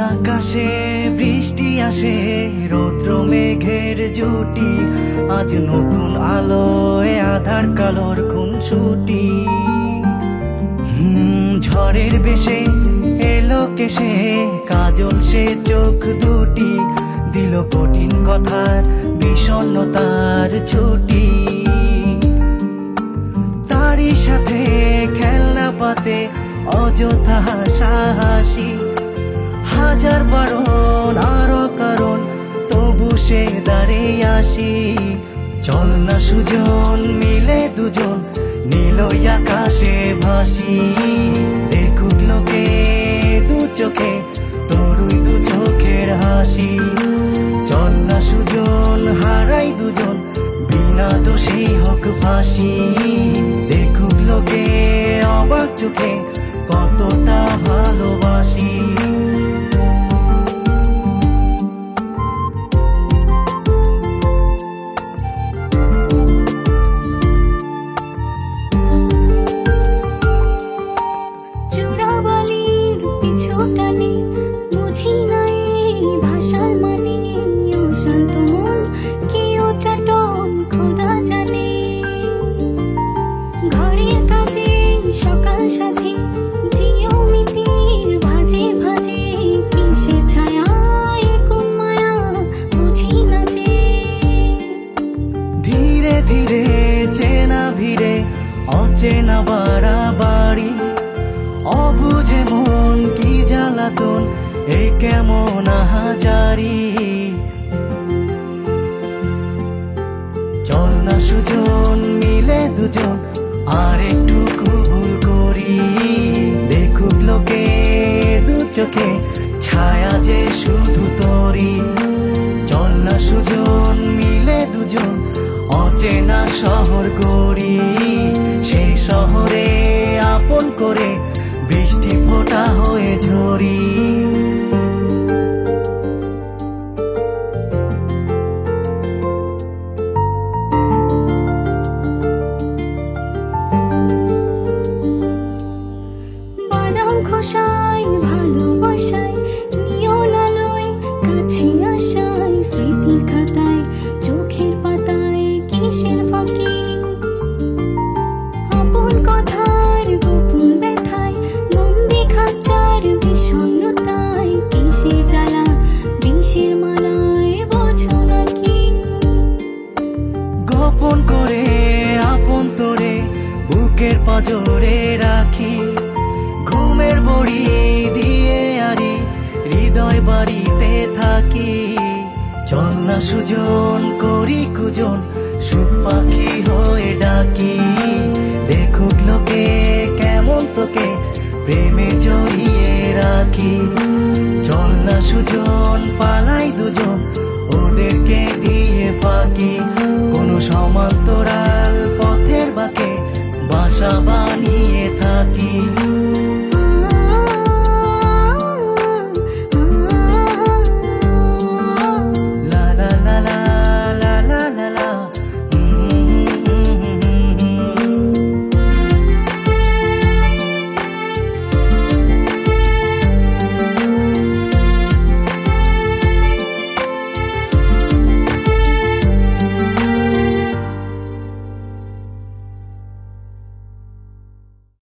আকাশে বৃষ্টি আসে, রৌদ্র মেঘের জুটি, আজ নতুন আলোয় আধার কালোর খুনসুটি। ঝড়ের বেশে এলো কেসে, কাজল সে চোখ দুটি, দিল কঠিন কথার বিষণ্ণতার ছুটি। তারই সাথে খেলনা পাতে অযথা হাসাহাসি, হাজার বারণ আরো কারণ তবু সে দাঁড়িয়ে আসি। চল না সুজন মিলে দুজন নীলই আকাশে ভাসি, দেখুক লোকে দু চোখে তোরই দু চোখের হাসি। চল না সুজন হারাই দুজন বিনা দোষী হোক ফাঁসি, দেখুক লোকে অবাক চোখে কতটা ভালোবাসি। ধীরে চেনা ভিড়ে অচেনা বাড়াবাড়ি, অবুঝে মন কি জ্বালাতন এ কেমন আহাজারি। চল না সুজন মিলে দুজন আর একটু ভুল করি, দেখুক লোকে দু চোখে ছায়া যে শুধু তোরি। চল না সুজন মিলে দুজন অচেনা শহর গড়ি, সেই শহরে আপন করে বৃষ্টি ফোঁটা হয়ে ঝরি। বাদাম খোসায় ভালোবাসায় নিয়ন আলোয় কাছে আসায়, স্মৃতির খাতায় চোখের পাতায় কিসের ফাঁকি। আপন কথার গোপন ব্যথায় বন্দি খাঁচার বিষণ্ণতায়, কিসের জ্বালা বিষের মালায় বোঝো নাকি। গোপন করে আপন তোরে বুকের পাজরে রাখি, ঘুমের বড়ি দিয়ে আরি হৃদয় বাড়িতে থাকি। চল না সুজন করি কুজন সুখ পাখি হয়ে ডাকি, দেখুক লোকে কেমন তোকে প্রেমে জড়িয়ে রাখি। চল না সুজন পালাই দুজন ওদেরকে দিয়ে ফাঁকি, কোনো সমান্তরাল পথের বাঁকে বাসা বানিয়ে থাকি।